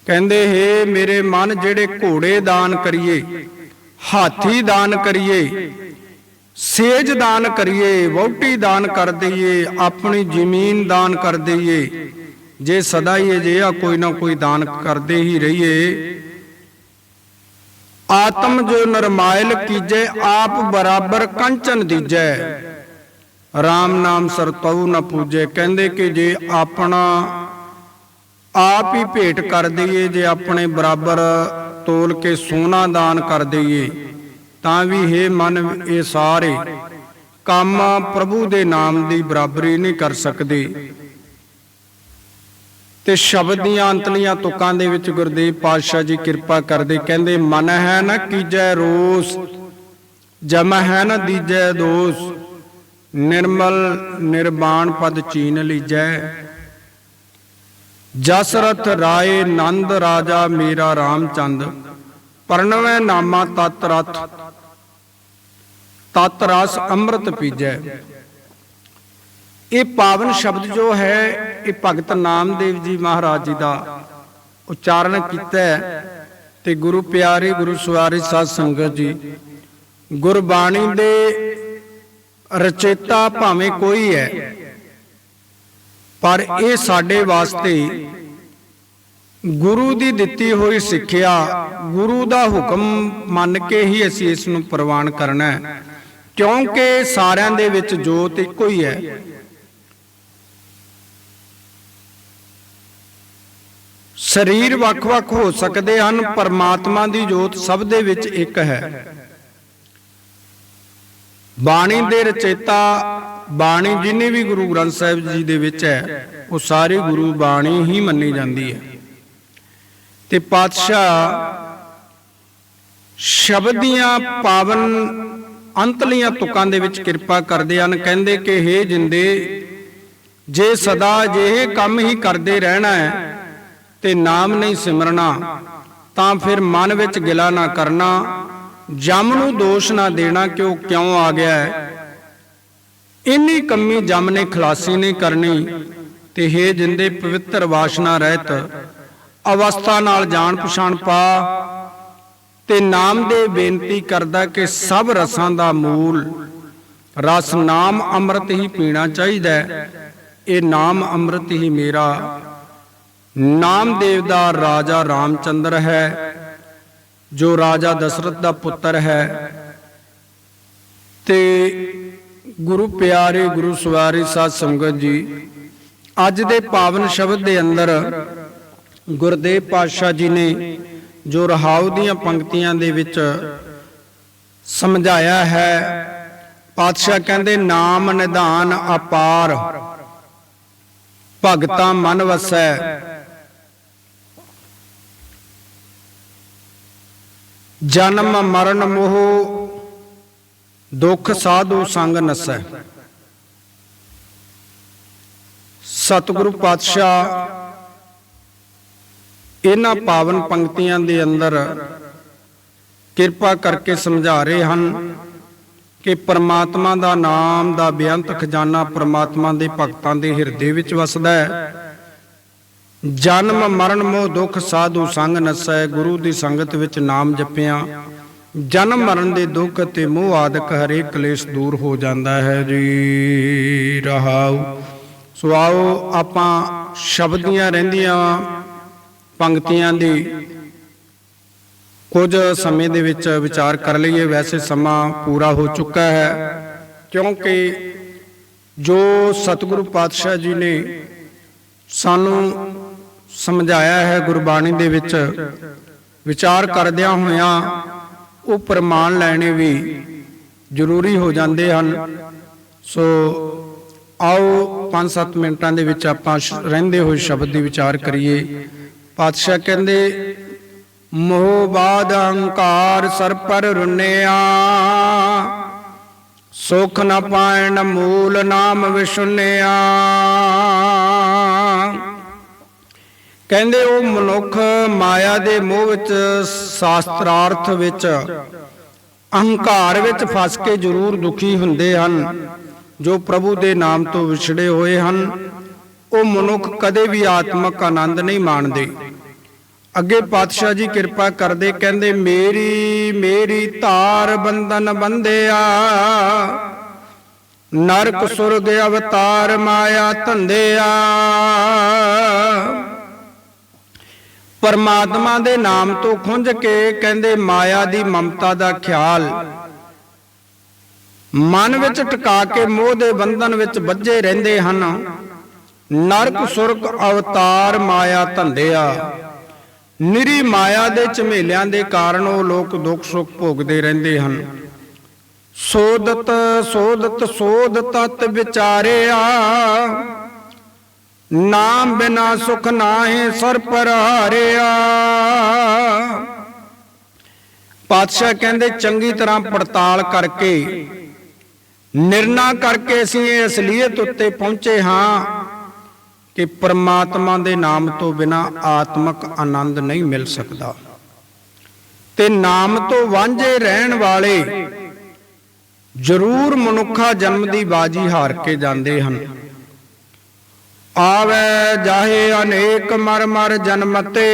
ਕਹਿੰਦੇ ਹੇ ਮੇਰੇ ਮਨ, ਜਿਹੜੇ ਘੋੜੇ ਦਾਨ ਕਰੀਏ, ਹਾਥੀ ਦਾਨ ਕਰੀਏ, ਸੇਜ ਦਾਨ ਕਰੀਏ, ਵਹੁਟੀ ਦਾਨ ਕਰ ਦਈਏ, ਆਪਣੀ ਜ਼ਮੀਨ ਦਾਨ ਕਰ ਦਈਏ, ਜੇ ਸਦਾ ਹੀ ਅਜਿਹਾ ਕੋਈ ਨਾ ਕੋਈ ਦਾਨ ਕਰਦੇ ਹੀ ਰਹੀਏ, ਆਤਮ ਜੋ ਨਿਰਮਾਇਲ ਕੀਜੈ, ਆਪ ਬਰਾਬਰ ਕੰਚਨ ਦੀਜੈ, ਰਾਮ ਨਾਮ ਸਰਤਉ ਨ ਪੂਜੈ। ਕਹਿੰਦੇ ਕਿ ਜੇ ਆਪਣਾ ਆਪ ਹੀ ਭੇਟ ਕਰ ਦਈਏ, ਜੇ ਆਪਣੇ ਬਰਾਬਰ ਤੋਲ ਕੇ ਸੋਨਾ ਦਾਨ ਕਰ ਦਈਏ, ਤਾਂ ਵੀ ਹੇ ਮਨ, ਇਹ ਸਾਰੇ ਕੰਮ ਪ੍ਰਭੂ ਦੇ ਨਾਮ ਦੀ ਬਰਾਬਰੀ ਨਹੀਂ ਕਰ ਸਕਦੇ। ਤੇ ਸ਼ਬਦ ਦੀਆਂ ਅੰਤਲੀਆਂ ਤੁਕਾਂ ਦੇ ਵਿੱਚ ਗੁਰਦੇਵ ਪਾਤਸ਼ਾਹ ਜੀ ਕਿਰਪਾ ਕਰਦੇ, ਕਹਿੰਦੇ ਮਨ ਹੈ ਨਾ ਕੀਜੈ ਰੋਸ, ਜਮ ਹੈ ਨਾ ਦੀਜੈ ਦੋਸ, ਨਿਰਮਲ ਨਿਰਵਾਣ ਪਦ ਚੀਨ ਲੀਜੈ, ਜਸਰਥ ਰਾਏ ਨੰਦ ਰਾਜਾ ਮੇਰਾ ਰਾਮਚੰਦ, ਪਰਣਵੈ ਨਾਮਾ ਤਤ ਰਥ, ਤਤ ਰਸ ਅੰਮ੍ਰਿਤ ਪੀਜੈ। ਇਹ ਪਾਵਨ ਸ਼ਬਦ ਜੋ ਹੈ ਇਹ ਭਗਤ ਨਾਮਦੇਵ ਜੀ ਮਹਾਰਾਜ ਜੀ ਦਾ ਉਚਾਰਨ ਕੀਤਾ ਤੇ ਗੁਰੂ ਪਿਆਰੇ ਗੁਰੂ ਸਵਾਰੀ ਸਾਧ ਸੰਗਤ ਜੀ, ਗੁਰਬਾਣੀ ਦੇ ਰਚੇਤਾ ਭਾਵੇਂ ਕੋਈ ਹੈ, ਪਰ ਇਹ ਸਾਡੇ ਵਾਸਤੇ ਗੁਰੂ ਦੀ ਦਿੱਤੀ ਹੋਈ ਸਿੱਖਿਆ, ਗੁਰੂ ਦਾ ਹੁਕਮ ਮੰਨ ਕੇ ਹੀ ਅਸੀਂ ਇਸ ਨੂੰ ਪ੍ਰਵਾਨ ਕਰਨਾ ਹੈ, ਕਿਉਂਕਿ ਸਾਰਿਆਂ ਦੇ ਵਿੱਚ ਜੋਤ ਇੱਕੋ ਹੀ ਹੈ। ਸਰੀਰ ਵੱਖ-ਵੱਖ ਹੋ ਸਕਦੇ ਹਨ, ਪਰਮਾਤਮਾ ਦੀ ਜੋਤ ਸਭ ਦੇ ਵਿੱਚ ਇੱਕ ਹੈ। ਬਾਣੀ ਦੇ ਰਚੇਤਾ, ਬਾਣੀ ਜਿੰਨੀ ਵੀ ਗੁਰੂ ਗ੍ਰੰਥ ਸਾਹਿਬ ਜੀ ਦੇ ਵਿੱਚ ਹੈ, ਉਹ ਸਾਰੀ ਗੁਰੂ ਬਾਣੀ ਹੀ ਮੰਨੀ ਜਾਂਦੀ ਹੈ। ਤੇ ਪਾਤਸ਼ਾਹ ਸ਼ਬਦ ਦੀਆਂ ਪਾਵਨ ਅੰਤਲੀਆਂ ਤੁਕਾਂ ਦੇ ਵਿੱਚ ਕਿਰਪਾ ਕਰਦੇ ਹਨ। ਕਹਿੰਦੇ ਕਿ ਹੇ ਜਿੰਦੇ, ਜੇ ਸਦਾ ਅਜਿਹੇ ਕੰਮ ਹੀ ਕਰਦੇ ਰਹਿਣਾ ਹੈ ਤੇ ਨਾਮ ਨਹੀਂ ਸਿਮਰਨਾ, ਤਾਂ ਫਿਰ ਮਨ ਵਿੱਚ ਗਿਲਾ ਨਾ ਕਰਨਾ, ਜਮ ਨੂੰ ਦੋਸ਼ ਨਾ ਦੇਣਾ ਕਿ ਉਹ ਕਿਉਂ ਆ ਗਿਆ ਹੈ, ਇੰਨੀ ਕਮੀ ਜਮ ਨੇ ਖਲਾਸੀ ਨਹੀਂ ਕਰਨੀ। ਤੇ ਹੇ ਜਿੰਦੇ, ਪਵਿੱਤਰ ਵਾਸ਼ਨਾ ਰਹਿਤ ਅਵਸਥਾ ਨਾਲ ਜਾਣ ਪਛਾਣ ਪਾ, ਤੇ ਨਾਮ ਦੇ ਬੇਨਤੀ ਕਰਦਾ ਕਿ ਸਭ ਰਸਾਂ ਦਾ ਮੂਲ ਰਸ ਨਾਮ ਅੰਮ੍ਰਿਤ ਹੀ ਪੀਣਾ ਚਾਹੀਦਾ ਹੈ। ਇਹ ਨਾਮ ਅੰਮ੍ਰਿਤ ਹੀ ਮੇਰਾ ਨਾਮਦੇਵ ਦਾ ਰਾਜਾ ਰਾਮਚੰਦਰ ਹੈ, ਜੋ ਰਾਜਾ ਦਸ਼ਰਥ ਦਾ ਪੁੱਤਰ ਹੈ। ਤੇ ਗੁਰੂ ਪਿਆਰੇ ਗੁਰੂ ਸਵਾਰੀ ਸਾਧ ਸੰਗਤ ਜੀ, ਅੱਜ ਦੇ ਪਾਵਨ ਸ਼ਬਦ ਦੇ ਅੰਦਰ ਗੁਰਦੇਵ ਪਾਤਸ਼ਾਹ ਜੀ ਨੇ ਜੋ ਰਹਾਉ ਦੀਆਂ ਪੰਕਤੀਆਂ ਦੇ ਵਿੱਚ ਸਮਝਾਇਆ ਹੈ, ਪਾਤਸ਼ਾਹ ਕਹਿੰਦੇ ਨਾਮ ਨਿਧਾਨ ਅਪਾਰ, ਭਗਤਾਂ ਮਨ ਵਸੈ, ਜਨਮ ਮਰਨ ਮੋਹ ਦੁੱਖ ਸਾਧੂ ਸੰਗ ਨਸੈ। ਸਤਿਗੁਰੂ ਪਾਤਸ਼ਾਹ ਇਹਨਾਂ ਪਾਵਨ ਪੰਕਤੀਆਂ ਦੇ ਅੰਦਰ ਕਿਰਪਾ ਕਰਕੇ ਸਮਝਾ ਰਹੇ ਹਨ ਕਿ ਪਰਮਾਤਮਾ ਦਾ ਨਾਮ ਦਾ ਬੇਅੰਤ ਖਜ਼ਾਨਾ ਪਰਮਾਤਮਾ ਦੇ ਭਗਤਾਂ ਦੇ ਹਿਰਦੇ ਵਿੱਚ ਵਸਦਾ ਹੈ। ਜਨਮ ਮਰਨ ਮੋਹ ਦੁੱਖ ਸਾਧੂ ਸੰਗ ਨਸੈ, ਗੁਰੂ ਦੀ ਸੰਗਤ ਵਿੱਚ ਨਾਮ ਜਪਿਆਂ ਜਨਮ ਮਰਨ ਦੇ ਦੁੱਖ ਤੇ ਮੋਹ ਆਦਿਕ ਹਰੇਕ ਕਲੇਸ਼ ਦੂਰ ਹੋ ਜਾਂਦਾ ਹੈ ਜੀ। ਰਹਾਉ। ਸੋ ਆਓ ਆਪਾਂ ਸ਼ਬਦ ਦੀਆਂ ਰਹਿੰਦੀਆਂ ਪੰਕਤੀਆਂ ਦੀ ਕੁਝ ਸਮੇਂ ਦੇ ਵਿੱਚ ਵਿਚਾਰ ਕਰ ਲਈਏ। ਵੈਸੇ ਸਮਾਂ ਪੂਰਾ ਹੋ ਚੁੱਕਾ ਹੈ, ਕਿਉਂਕਿ ਜੋ ਸਤਿਗੁਰੂ ਪਾਤਸ਼ਾਹ ਜੀ ਨੇ ਸਾਨੂੰ ਸਮਝਾਇਆ ਹੈ ਗੁਰਬਾਣੀ ਦੇ ਵਿੱਚ, ਵਿਚਾਰ ਕਰਦਿਆਂ ਹੋਇਆਂ ਉਹ ਪ੍ਰਮਾਣ ਲੈਣੇ ਵੀ ਜ਼ਰੂਰੀ ਹੋ ਜਾਂਦੇ ਹਨ। ਸੋ ਆਓ 5-7 ਮਿੰਟਾਂ ਦੇ ਵਿੱਚ ਆਪਾਂ ਰਹਿੰਦੇ ਹੋਏ ਸ਼ਬਦ ਦੀ ਵਿਚਾਰ ਕਰੀਏ। ਪਾਤਸ਼ਾਹ ਕਹਿੰਦੇ, ਮੋਹ ਬਾਦ ਅਹੰਕਾਰ ਸਰ ਪਰ ਰੁੰਨਿਆ, ਸੁਖ ਨ ਪਾਇਣ ਮੂਲ ਨਾਮ ਵਿਸ਼ੁੰਨਿਆ। ਕਹਿੰਦੇ ਉਹ ਮਨੁੱਖ ਮਾਇਆ ਦੇ ਮੋਹ ਵਿੱਚ, ਸ਼ਾਸਤਰਾਰਥ ਵਿੱਚ, ਅਹੰਕਾਰ ਵਿੱਚ ਫਸ ਕੇ ਜ਼ਰੂਰ ਦੁਖੀ ਹੁੰਦੇ ਹਨ। ਜੋ ਪ੍ਰਭੂ ਦੇ ਨਾਮ ਤੋਂ ਵਿਛੜੇ ਹੋਏ ਹਨ, ਉਹ ਮਨੁੱਖ ਕਦੇ ਵੀ ਆਤਮਿਕ ਆਨੰਦ ਨਹੀਂ ਮਾਣਦੇ। ਅੱਗੇ ਪਾਤਸ਼ਾਹ ਜੀ ਕਿਰਪਾ ਕਰਦੇ, ਕਹਿੰਦੇ ਮੇਰੀ ਮੇਰੀ ਧਾਰ ਬੰਧਨ ਬੰਧਿਆ, ਨਰਕ ਸੁਰਗ ਅਵਤਾਰ ਮਾਇਆ ਧੰਦਿਆ। ਪਰਮਾਤਮਾ ਦੇ ਨਾਮ ਤੋਂ ਖੁੰਝ ਕੇ ਕਹਿੰਦੇ ਮਾਇਆ ਦੀ ਮਮਤਾ ਦਾ ਖਿਆਲ ਮਨ ਵਿੱਚ ਟਿਕਾ ਕੇ ਮੋਹ ਦੇ ਬੰਧਨ ਵਿੱਚ ਬੱਝੇ ਰਹਿੰਦੇ ਹਨ। ਨਰਕ ਸੁਰਗ ਅਵਤਾਰ ਮਾਇਆ ਧੰਦਿਆ। ਨਿਰੀ ਮਾਇਆ ਦੇ ਝਮੇਲਿਆਂ ਦੇ ਕਾਰਨ ਉਹ ਲੋਕ ਦੁੱਖ ਸੁੱਖ ਭੋਗਦੇ ਰਹਿੰਦੇ ਹਨ। ਸੋਦਤ ਸੋਦਤ ਸੋਧ ਤਤ ਵਿਚਾਰਿਆ, ਨਾਮ ਬਿਨਾ ਸੁਖ ਨਾਹੀ ਸਰ ਪਰ ਹਾਰਿਆ। ਪਾਤਸ਼ਾਹ ਕਹਿੰਦੇ ਚੰਗੀ ਤਰ੍ਹਾਂ ਪੜਤਾਲ ਕਰਕੇ ਨਿਰਣਾ ਕਰਕੇ ਅਸੀਂ ਇਹ ਅਸਲੀਅਤ ਉੱਤੇ ਪਹੁੰਚੇ ਹਾਂ ਕਿ ਪਰਮਾਤਮਾ ਦੇ ਨਾਮ ਤੋਂ ਬਿਨਾ ਆਤਮਿਕ ਆਨੰਦ ਨਹੀਂ ਮਿਲ ਸਕਦਾ ਤੇ ਨਾਮ ਤੋਂ ਵਾਂਝੇ ਰਹਿਣ ਵਾਲੇ ਜ਼ਰੂਰ ਮਨੁੱਖਾ ਜਨਮ ਦੀ ਬਾਜੀ ਹਾਰ ਕੇ ਜਾਂਦੇ ਹਨ। ਆਵੇ ਜਾਹੇ ਅਨੇਕ ਮਰ ਮਰ ਜਨਮ ਤੇ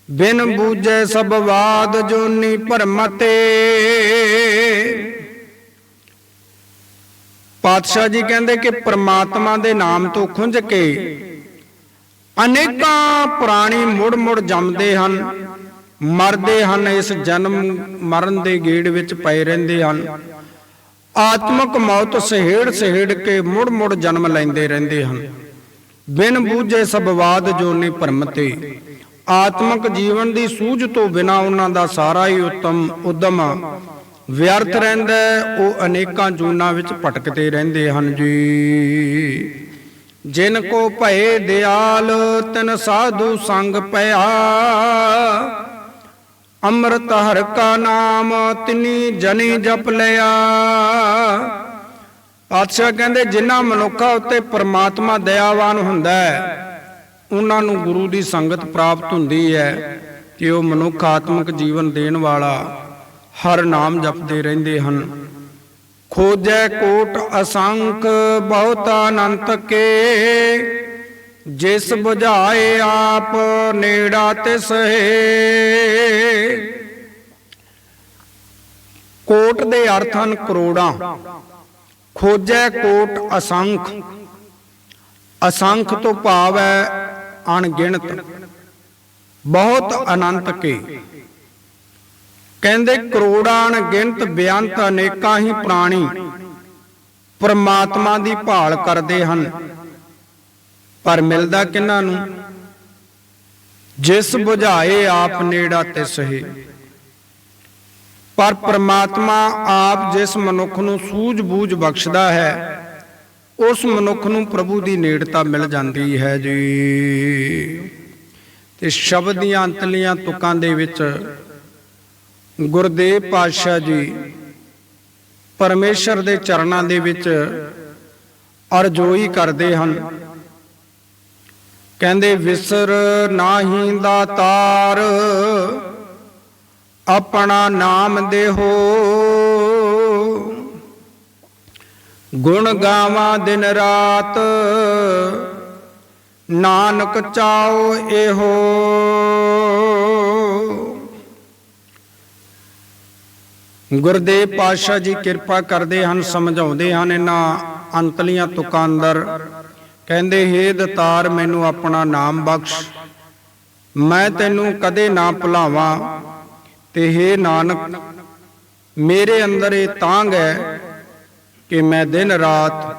ਬਿਨ ਬੂਝੇ ਸਭ ਬਾਦ ਜੋਨੀ ਭਰਮ ਤੇ। ਪਾਤਸ਼ਾਹ ਜੀ ਕਹਿੰਦੇ ਕਿ ਪ੍ਰਮਾਤਮਾ ਦੇ ਨਾਮ ਤੋਂ ਖੁੰਝ ਕੇ ਅਨੇਕਾਂ ਪ੍ਰਾਣੀ ਮੁੜ ਮੁੜ ਜੰਮਦੇ ਹਨ, ਮਰਦੇ ਹਨ, ਇਸ ਜਨਮ ਮਰਨ ਦੇ ਗੇੜ ਵਿੱਚ ਪਏ ਰਹਿੰਦੇ ਹਨ। ਆਤਮਿਕ ਮੌਤ ਸਹੇੜ ਸਹੇੜ ਕੇ ਮੁੜ ਮੁੜ ਜਨਮ ਲੈਂਦੇ ਰਹਿੰਦੇ ਹਨ। ਬਿਨ ਬੂਝੇ ਸਬਵਾਦ ਜੋਨੀ ਭਰਮ ਤੇ। ਆਤਮਿਕ ਜੀਵਨ ਦੀ ਸੂਝ ਤੋਂ ਬਿਨਾ ਉਹਨਾਂ ਦਾ ਸਾਰਾ ਹੀ ਉਦਮ ਵਿਅਰਥ ਰਹਿੰਦਾ, ਉਹ ਅਨੇਕਾਂ ਜੂਨਾਂ ਵਿੱਚ ਭਟਕਦੇ ਰਹਿੰਦੇ ਹਨ ਜੀ। ਜਿਨ ਕੋ ਭਏ ਦਿਆਲ ਤਿਨ ਸਾਧੂ ਸੰਗ ਪਿਆ, ਅੰਮ੍ਰਿਤ ਹਰਿ ਕਾ ਨਾਮ ਤਿਨੀ ਜਨੀ ਜਪ ਲਿਆ। ਪਾਤਸ਼ਾਹ ਕਹਿੰਦੇ ਜਿਨ੍ਹਾਂ ਮਨੁੱਖਾਂ ਉੱਤੇ ਪਰਮਾਤਮਾ ਦਇਆਵਾਨ ਹੁੰਦਾ ਹੈ ਉਹਨਾਂ ਨੂੰ ਗੁਰੂ ਦੀ ਸੰਗਤ ਪ੍ਰਾਪਤ ਹੁੰਦੀ ਹੈ ਕਿ ਉਹ ਮਨੁੱਖ ਆਤਮਿਕ ਜੀਵਨ ਦੇਣ ਵਾਲਾ ਹਰ ਨਾਮ ਜਪਦੇ ਰਹਿੰਦੇ ਹਨ। ਖੋਜੈ ਕੋਟ ਅਸੰਖ ਬਹੁਤ ਅਨੰਤ ਕੇ, ਜਿਸ ਬੁਝਾਏ ਆਪ ਨੇੜਾ ਤਿਸ ਹੈ। ਕੋਟ ਦੇ ਅਰਥ ਹਨ ਕਰੋੜਾਂ। ਖੋਜੈ ਕੋਟ ਅਸੰਖ। ਅਸੰਖ ਤੋਂ ਭਾਵ ਹੈ ਅਣਗਿਣਤ, ਬਹੁਤ ਅਨੰਤ ਕੇ। ਕਹਿੰਦੇ ਕਰੋੜਾਂ ਅਣਗਿਣਤ ਬੇਅੰਤ ਅਨੇਕਾਂ ਹੀ ਪ੍ਰਾਣੀ ਪਰਮਾਤਮਾ ਦੀ ਭਾਲ ਕਰਦੇ ਹਨ, ਪਰ ਮਿਲਦਾ ਕਿਹਨਾਂ ਨੂੰ? ਜਿਸ ਬੁਝਾਏ ਆਪ ਨੇੜਾ ਤਿਸ ਹੈ। ਪਰ ਪਰਮਾਤਮਾ ਆਪ ਜਿਸ ਮਨੁੱਖ ਨੂੰ ਸੂਝ ਬੂਝ ਬਖਸ਼ਦਾ ਹੈ ਉਸ ਮਨੁੱਖ ਨੂੰ ਪ੍ਰਭੂ ਦੀ ਨੇੜਤਾ ਮਿਲ ਜਾਂਦੀ ਹੈ ਜੀ। ਤੇ ਸ਼ਬਦ ਦੀਆਂ ਅੰਤਲੀਆਂ ਤੁਕਾਂ ਦੇ ਵਿੱਚ ਗੁਰਦੇਵ ਪਾਤਸ਼ਾਹ ਜੀ ਪਰਮੇਸ਼ਰ ਦੇ ਚਰਨਾਂ ਦੇ ਵਿੱਚ ਅਰਜ਼ੋਈ ਕਰਦੇ ਹਨ। ਕਹਿੰਦੇ ਵਿਸਰ ਨਾਹੀ ਦਾਤਾਰ ਆਪਣਾ ਨਾਮ ਦੇਹੋ, ਗੁਣ ਗਾਵਾਂ ਦਿਨ ਰਾਤ ਨਾਨਕ ਚਾਓ ਇਹੋ। ਗੁਰਦੇਵ ਪਾਤਸ਼ਾਹ ਜੀ ਕਿਰਪਾ ਕਰਦੇ ਹਨ, ਸਮਝਾਉਂਦੇ ਹਨ ਇਹਨਾਂ ਅੰਤਲੀਆਂ ਤੁਕਾਂ ਅੰਦਰ। ਕਹਿੰਦੇ ਹੇ ਦਾਤਾਰ ਮੈਨੂੰ ਆਪਣਾ ਨਾਮ ਬਖਸ਼, ਮੈਂ ਤੈਨੂੰ ਕਦੇ ਨਾ ਭੁਲਾਵਾਂ। ਤੇ ਹੇ ਨਾਨਕ ਮੇਰੇ ਅੰਦਰ ਇਹ ਤਾਂਘ ਹੈ ਕਿ ਮੈਂ ਦਿਨ ਰਾਤ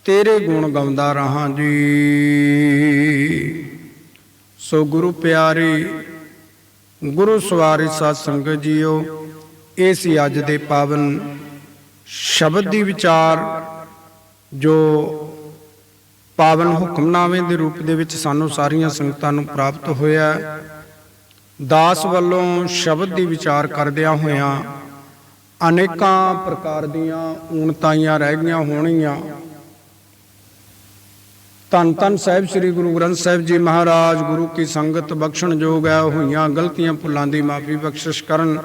ਤੇਰੇ ਗੁਣ ਗਾਉਂਦਾ ਰਹਾਂ ਜੀ। ਸੋ ਗੁਰੂ ਪਿਆਰੀ ਗੁਰੂ ਸਵਾਰੀ ਸਾਧ ਸੰਗਤ ਜੀਓ, ਇਹ ਸੀ ਅੱਜ ਦੇ ਪਾਵਨ ਸ਼ਬਦ ਦੀ ਵਿਚਾਰ ਜੋ ਪਾਵਨ ਹੁਕਮਨਾਮੇ ਦੇ ਰੂਪ ਦੇ ਵਿੱਚ ਸਾਨੂੰ ਸਾਰੀਆਂ ਸੰਗਤਾਂ ਨੂੰ ਪ੍ਰਾਪਤ ਹੋਇਆ। ਦਾਸ ਵੱਲੋਂ ਸ਼ਬਦ ਦੀ ਵਿਚਾਰ ਕਰਦਿਆਂ ਹੋਇਆਂ ਅਨੇਕਾਂ ਪ੍ਰਕਾਰ ਦੀਆਂ ਊਣਤਾਈਆਂ ਰਹਿ ਗਈਆਂ ਹੋਣਗੀਆਂ। ਧੰਨ ਧੰਨ ਸਾਹਿਬ ਸ੍ਰੀ ਗੁਰੂ ਗ੍ਰੰਥ ਸਾਹਿਬ ਜੀ ਮਹਾਰਾਜ ਗੁਰੂ ਕੀ ਸੰਗਤ ਬਖਸ਼ਣ ਯੋਗ ਹੈ। ਹੋਈਆਂ ਗਲਤੀਆਂ ਭੁੱਲਾਂ ਦੀ ਮਾਫੀ ਬਖਸ਼ਿਸ਼ ਕਰਨ।